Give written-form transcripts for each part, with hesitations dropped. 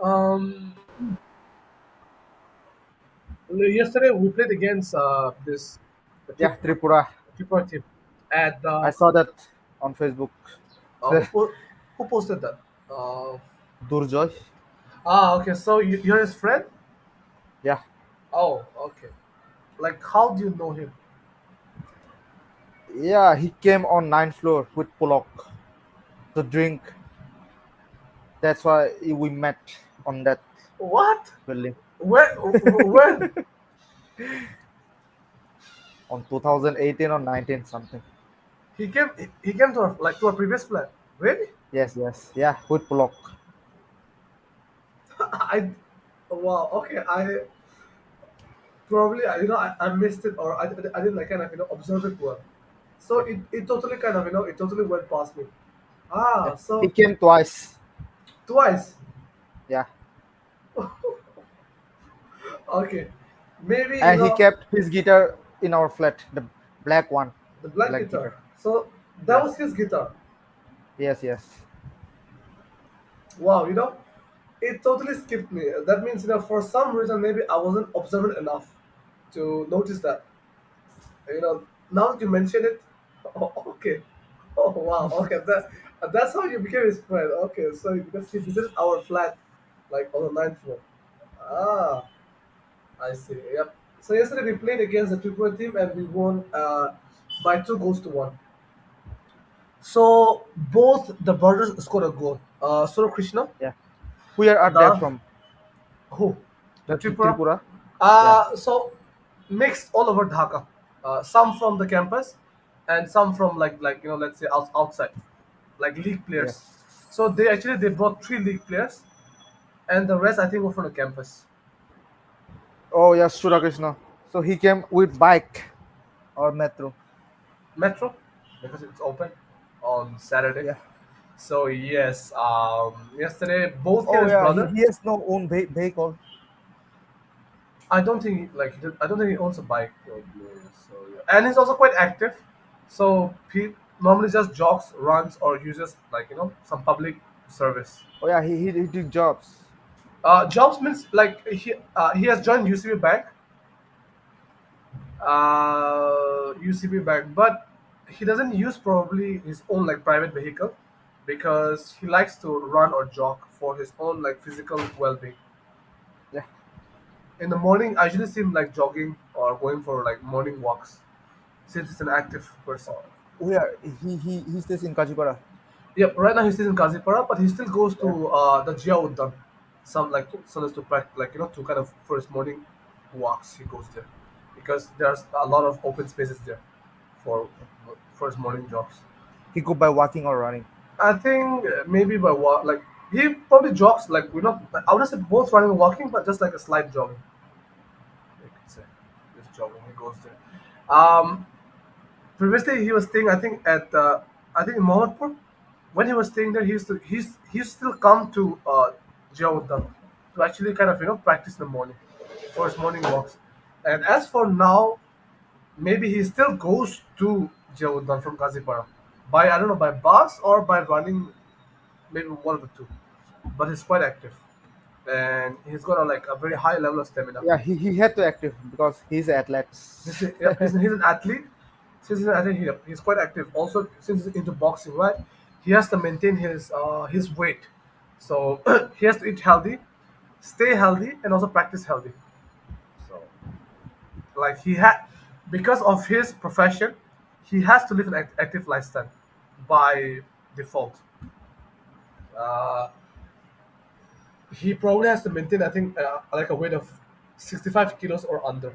Um, Yesterday we played against this Yeah, Tripura, Tripura. Tripura team at I saw that on Facebook. who, who posted that? Uh, Durjoy. okay. So you're his friend? Yeah, Oh, okay. Like, how do you know him? yeah. He came on ninth floor with Pollock to drink. That's why we met on that What? building Where? When? on 2018 or 19 something. He came to our previous flat. Really? Yes, yes, yeah, with Pollock. I wow. Okay. I missed it, or I didn't like kind of observe it well. So Yeah, it totally kind of it totally went past me. yeah. He So came twice. twice. Yeah, Okay, maybe and he kept his guitar in our flat, the black one, the black black guitar. guitar. So that Yeah, was his guitar. yes, yes. Wow, it totally skipped me. That means for some reason maybe I wasn't observant enough to notice that. Now that you mention it, oh, okay. Oh wow, okay. That's how you became his friend. Okay, so because he visited our flat, like on the ninth floor. Ah, I see. Yep. So yesterday we played against the Tripura team and we won by 2 goals to 1. So both the brothers scored a goal. Sura Krishna, Yeah. Where are they the from? who, the The Tripura. Tripura. Yeah. So mixed all over Dhaka. Some from the campus, and some from let's say outside, like league players. Yes. So they brought 3 league players, and the rest I think were from the campus. Oh yes, Sudha Krishna. So he came with bike or metro. Metro, because it's open on Saturday. Yeah. So yes, yesterday both he Oh and his yeah, brother. he has no own vehicle. I don't think I don't think he owns a bike probably. So yeah, and he's also quite active. So he normally just jogs, runs, or uses some public service. Oh yeah, he did jobs. Jobs means like he has joined UCB Bank, UCB Bank, but he doesn't use probably his own like private vehicle because he likes to run or jog for his own like physical well-being. Yeah. In the morning, I usually see him like jogging or going for like morning walks since he's an active person. Where he stays in Kajipara. Yep, right now he stays in Kazipara, but he still goes Yeah. to the Jia Uddan. Some like so to practice, to kind of for his morning walks. He goes there because there's a lot of open spaces there for for his morning jogs. He go by walking or running. I think maybe by walk, like he probably jogs like we're not. I wouldn't say both running and walking, but just like a slight jogging. You could say just jogging. He goes there. Previously, he was staying, I think, at I think in Mohammadpur. When he was staying there, he used to still come to Jawuddin to actually kind of practice in the morning for his morning walks. And as for now, maybe he still goes to Jawuddin from Gazipara by I don't know by bus or by running, maybe one of the two. But he's quite active, and he's got a very high level of stamina. Yeah, he had to active because he's athlete. Yep, he's an athlete. Since he's an athlete, he's quite active. Also, since he's into boxing, right? He has to maintain his weight. So he has to eat healthy, stay healthy, and also practice healthy. So like he had, because of his profession, he has to live an active lifestyle by default. Uh, he probably has to maintain, I think, like a weight of 65 kilos or under.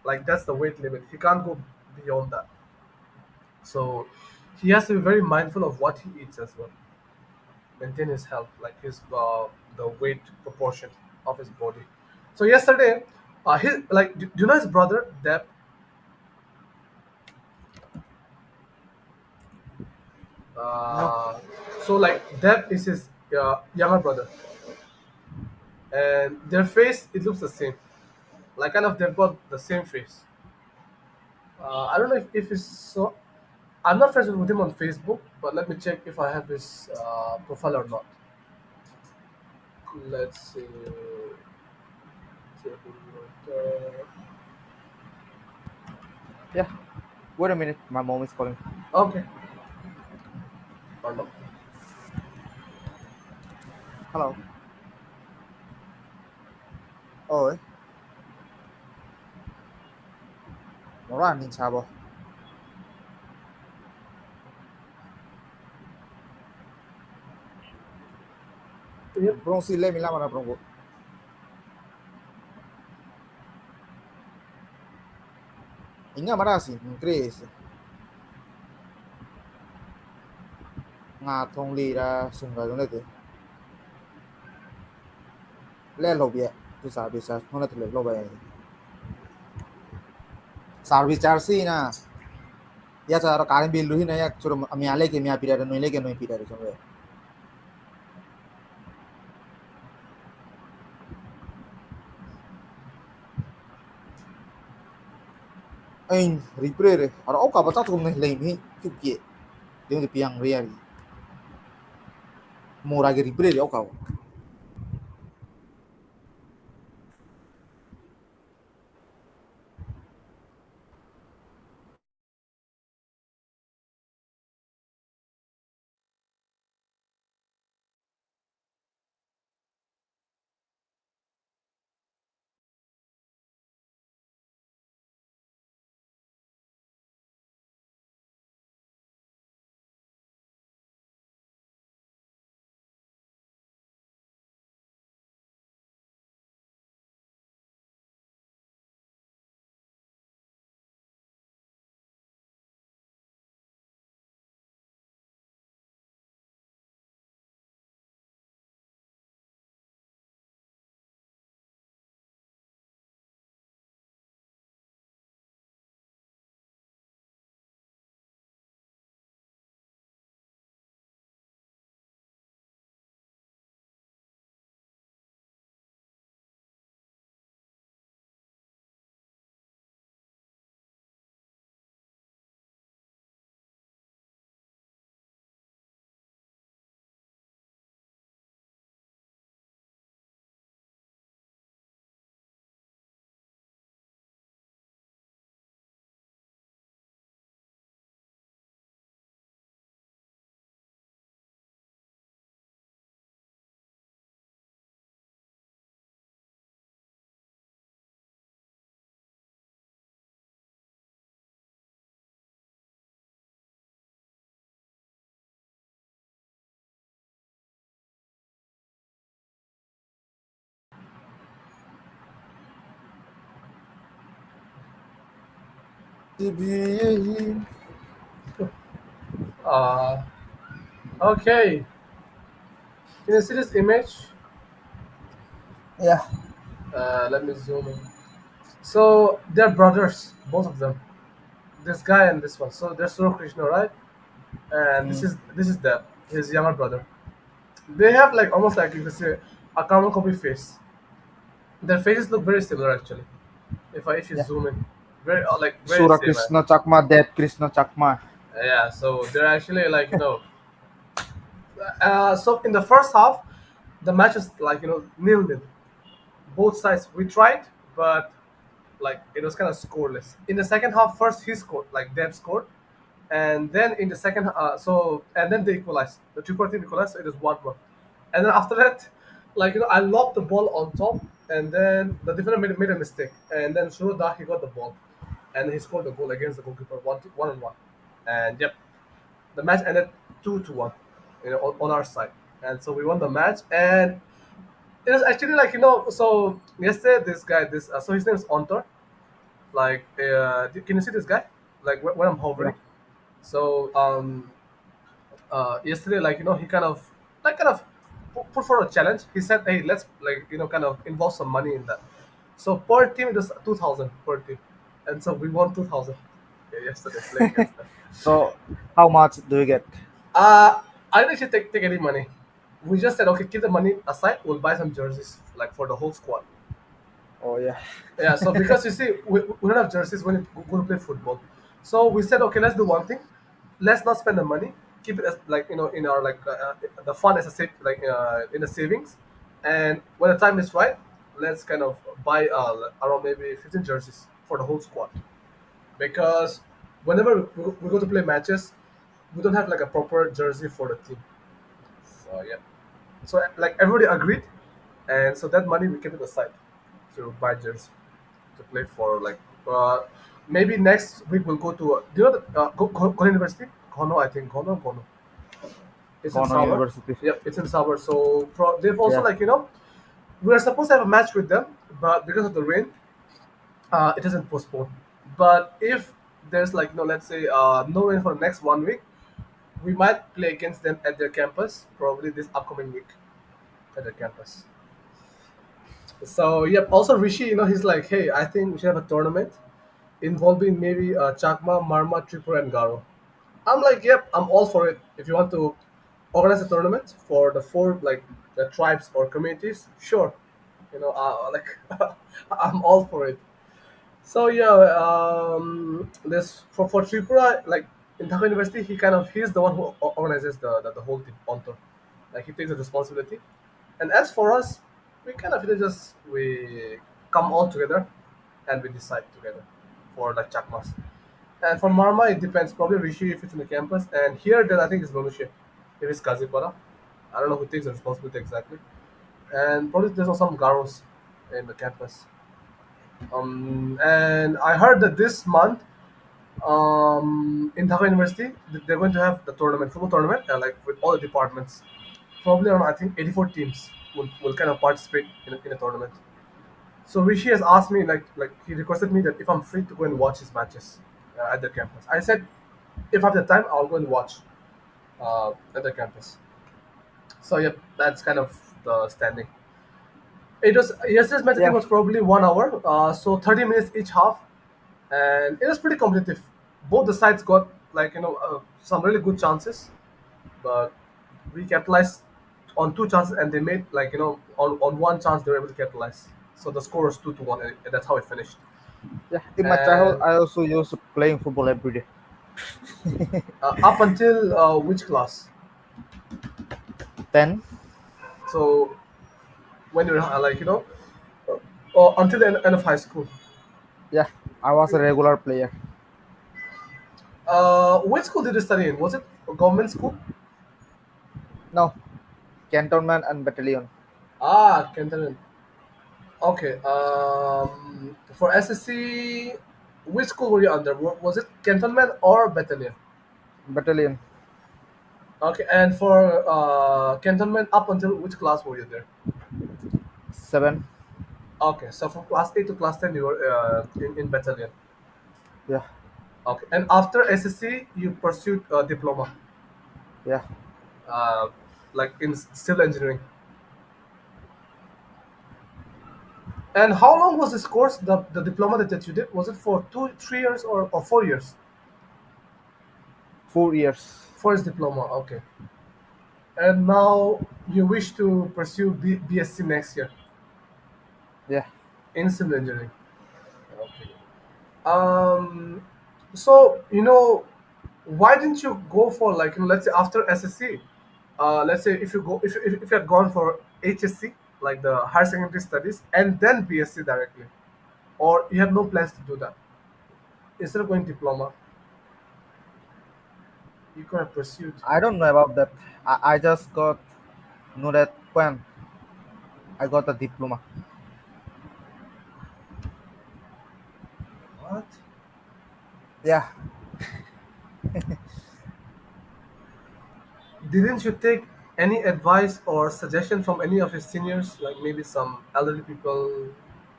Like that's the weight limit. He can't go beyond that. So he has to be very mindful of what he eats as well. Maintain his health, like his the weight proportion of his body. So yesterday, his like do you know his brother Deb? No. Uh, so like Deb is his younger brother, and their face it looks the same. Like kind of they've got the same face. I don't know if it's so. I'm not friends with him on Facebook, but let me check if I have his profile or not. Let's see. Yeah. Wait a minute. My mom is calling. Okay. Or no. Hello. Ôi, nó là anh sao? Yep. Bro, si le mila mana bro. Inga mana si, increase. Nga thong li ra sunga dong nete. Le lo bia. Tu sa bisa, mana tu le lo ba. Service charge si na. Ya cara karen bill lu na ya churu ami ale ke mi apira no ile ke no pira ro sambe. Ain repre re. Ara o ka bata tu ne le mi chu ki. Deu de piang ria ri. Mora ke repre re o ka. Uh, okay. Can you see this image? Yeah. Let me zoom in. So they're brothers, both of them. This guy and this one. So there's Suru Krishna, right? And Mm. this is Deb, his younger brother. They have like almost like you could say a carbon copy face. Their faces look very similar actually. If you Yeah. zoom in, very like very Sura same. Krishna Chakma, Dev Krishna Chakma. Yeah. So they're actually like so in the first half, the match is like 0-0. Both sides we tried, but like it was kind of scoreless. In the second half, first he scored, like Deb scored, and then in the second, and then they equalized. The two team equalized, so it is 1-1. And then after that, I lobbed the ball on top, and then the defender made a mistake, and then Shuruda he got the ball, and he scored the goal against the goalkeeper, 1-1, and yep, the match ended 2-1, on our side, and so we won the match, and it was actually so yesterday this guy, so his name is Ontor, can you see this guy? Like when I'm Yeah. hovering. So yesterday, he kind of put for a challenge. He said, "Hey, let's kind of involve some money in that." So per team it was 2,000 per team, and so we won 2,000. Yeah, yesterday playing against them. So, how much do you get? I didn't actually take any money. We just said, okay, keep the money aside. We'll buy some jerseys like for the whole squad. Oh yeah. Yeah, so because you see, we don't have jerseys when we go to play football. So we said, okay, let's do one thing. Let's not spend the money. Keep it as in our the fund as a in the savings. And when the time is right, let's kind of buy around maybe 15 jerseys for the whole squad. Because whenever we go to play matches, we don't have like a proper jersey for the team. So yeah. So like everybody agreed, and so that money we kept it aside to buy jersey to play for like maybe next week we'll go to do you know the Gono University? Gono, I think Gono. It's in Gone Sauber. University. Yep, it's in Sauber. So they've also Yeah, like we are supposed to have a match with them, but because of the rain, it isn't postponed. But if there's like let's say no rain for the next 1 week, we might play against them at their campus probably this upcoming week at their campus. So yep. Also Rishi, he's like, hey, I think we should have a tournament involving maybe Chakma, Marma, Tripura, and Garo. I'm like, yep, I'm all for it. If you want to organize a tournament for the four like the tribes or communities, sure. Like I'm all for it. So yeah, this for Tripura, like in Dhaka University, he's the one who organizes the whole thing on tour. Like he takes the responsibility. And as for us, we kind of just we come all together and we decide together for the Chakmas. And for Marma, it depends. Probably Rishi if it's in the campus, and here then I think it's Manusha if it's Kazipara. I don't know who takes the responsibility exactly. And probably there's also some Garos in the campus. And I heard that this month in Dhaka University they're going to have the tournament, football tournament, like with all the departments. Probably around I think 84 teams will kind of participate in a tournament. So Rishi has asked me like he requested me that if I'm free to go and watch his matches at the campus. I said if I have the time, I'll go and watch at the campus. So yep, that's kind of the standing. It was yesterday's match. I think yeah, was probably 1 hour. So 30 minutes each half, and it was pretty competitive. Both the sides got like some really good chances, but we capitalized on two chances, and they made like on one chance they were able to capitalize. So the score was 2-1, and that's how it finished. yeah. In my childhood, And I also used to playing football every day. up until which class? 10. So when you're or until the end of high school. Yeah, I was a regular player. Which school did you study in? Was it a government school? No, cantonment and battalion. Ah, Canton. Okay. For SSC, which school were you under? Was it cantonment or battalion? Battalion Okay, and for cantonment, up until which class were you there? 7. Okay, so from class 8 to class 10, you were in battalion. Yeah, Okay, and after SSC, you pursued a diploma, yeah. uh, like in civil engineering. And how long was this course, the diploma that you did? Was it for 2, 3 years or 4 years? 4 years. 4 years diploma, okay. And now you wish to pursue BSc next year Yeah. in civil engineering. Okay. Um, so why didn't you go for like let's say after SSC? Let's say if you go if you had gone for HSC like the higher secondary studies and then BSc directly, or you have no plans to do that instead of going diploma, you could have pursued. I don't know about that. I just got know that when I got a diploma. What? Yeah, Didn't you take any advice or suggestion from any of your seniors, like maybe some elderly people?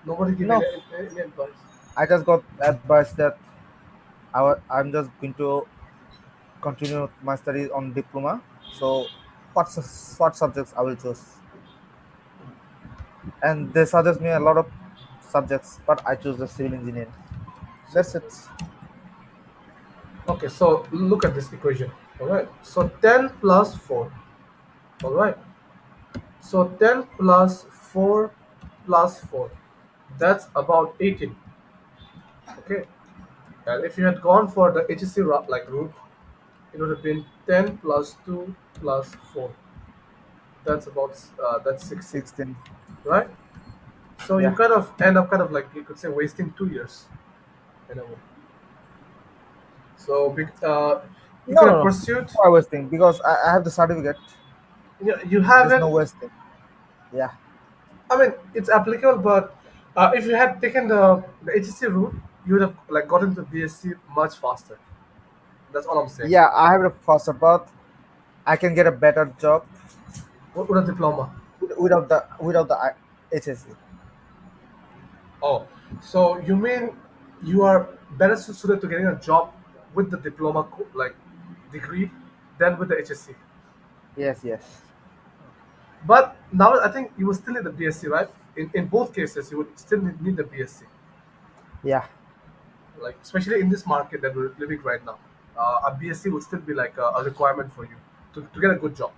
Nobody give no, any advice. I just got advice that I'm just going to continue my studies on diploma. So, what subjects I will choose? And they suggest me a lot of subjects, but I choose the civil engineering. That's it. Okay, so look at this equation. All right. So 10 plus 4. All right. So 10 plus 4 plus 4. That's about 18. Okay. And if you had gone for the HSC like route, it would have been 10 plus 2 plus 4. that's 16, 16. right? So you Yeah. kind of end up kind of like you could say wasting 2 years in a way. So you No, could no, have no. pursued. No, I wasting because I have the certificate. Yeah, you have There's it. no wasting. Yeah. I mean, it's applicable, but if you had taken the HSC route, you would have like gotten to BSc much faster. That's all I'm saying. Yeah, I have the first, but I can get a better job With a diploma. without the HSC. Oh, so you mean you are better suited to getting a job with the diploma like degree than with the HSC? Yes, yes. But now I think you will still need the BSc, right? In both cases, you would still need the BSc, Yeah. like especially in this market that we're living right now. A BSc would still be like a requirement for you to get a good job.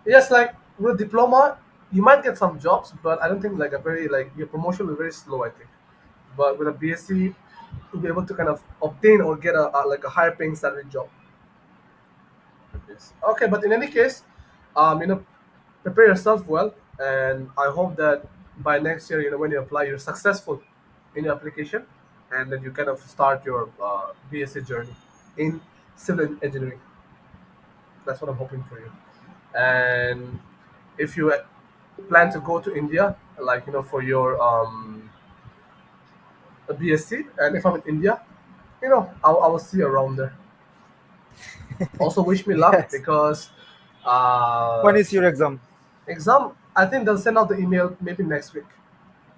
Yes, like with diploma, you might get some jobs, but I don't think like a very like your promotion will be very slow. I think, but with a BSc, you'll be able to kind of obtain or get a like a higher paying salary job. Yes. Okay, but in any case, prepare yourself well, and I hope that by next year, when you apply, you're successful in your application, and that you kind of start your BSc journey in civil engineering. That's what I'm hoping for you. And if you plan to go to India, like for your BSc, and if I'm in India, I will see you around there. Also, wish me luck Yes. because When uh, is your exam? exam. I think they'll send out the email maybe next week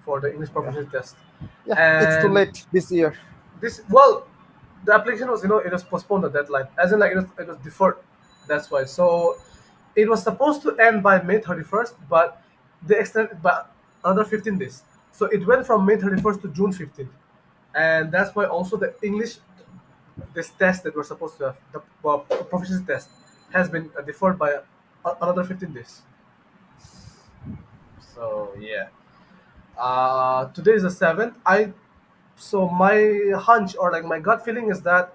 for the English Yeah. proficiency test. Yeah. It's too And late this year. this, well, the application was, it was postponed the deadline, as in like it was deferred. That's why. So it was supposed to end by May 31st, but they extended it by another 15 days. So it went from May 31st to June 15th, and that's why also the English, this test that we're supposed to have, the proficiency test, has been deferred by another 15 days. So yeah. Today is the 7th. So my hunch or like my gut feeling is that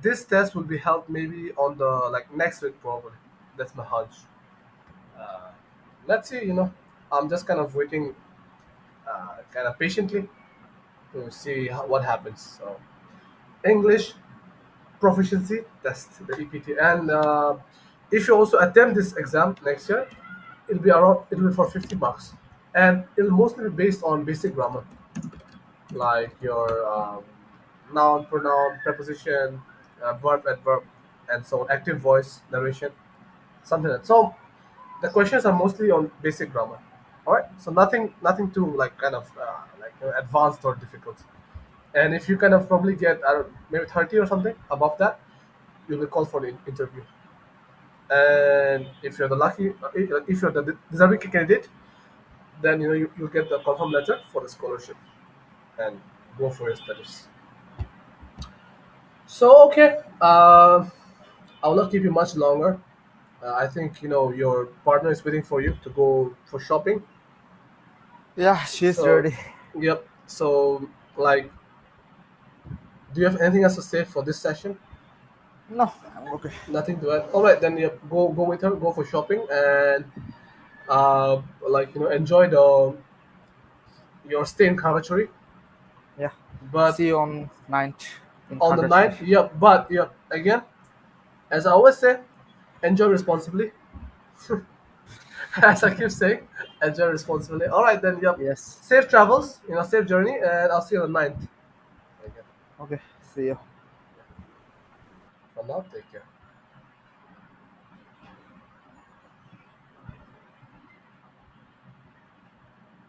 this test will be held maybe on the like next week probably. That's my hunch. Uh, let's see. I'm just kind of waiting, kind of patiently to see what happens. So English proficiency test, the EPT, and if you also attempt this exam next year, it'll be for 50 marks, and it'll mostly be based on basic grammar, like your noun, pronoun, preposition, verb, adverb, and so on, active voice, narration, something like that. So the questions are mostly on basic grammar. All right, so nothing too like kind of like advanced or difficult. And if you kind of probably get maybe 30 or something above that, you'll be called for the interview. And if you're the lucky, if you're the deserving candidate, then you'll get the confirm letter for the scholarship and go for your studies. So okay, I will not keep you much longer. I think your partner is waiting for you to go for shopping. Yeah, she's So, ready. yep. So, like, do you have anything else to say for this session? No, I'm okay. Nothing to add. All right, then yep. Go with her. Go for shopping and like enjoy the your stay in Kavachuri. Yeah. But See you on 9th in on the Khandrachari. night, yep. But yep. Again, as I always say, enjoy responsibly. As I keep saying, enjoy responsibly. All right, then. Yep. Yes. Safe travels. Safe journey, and I'll see you on the ninth. Okay. Okay. See you. For now, take care.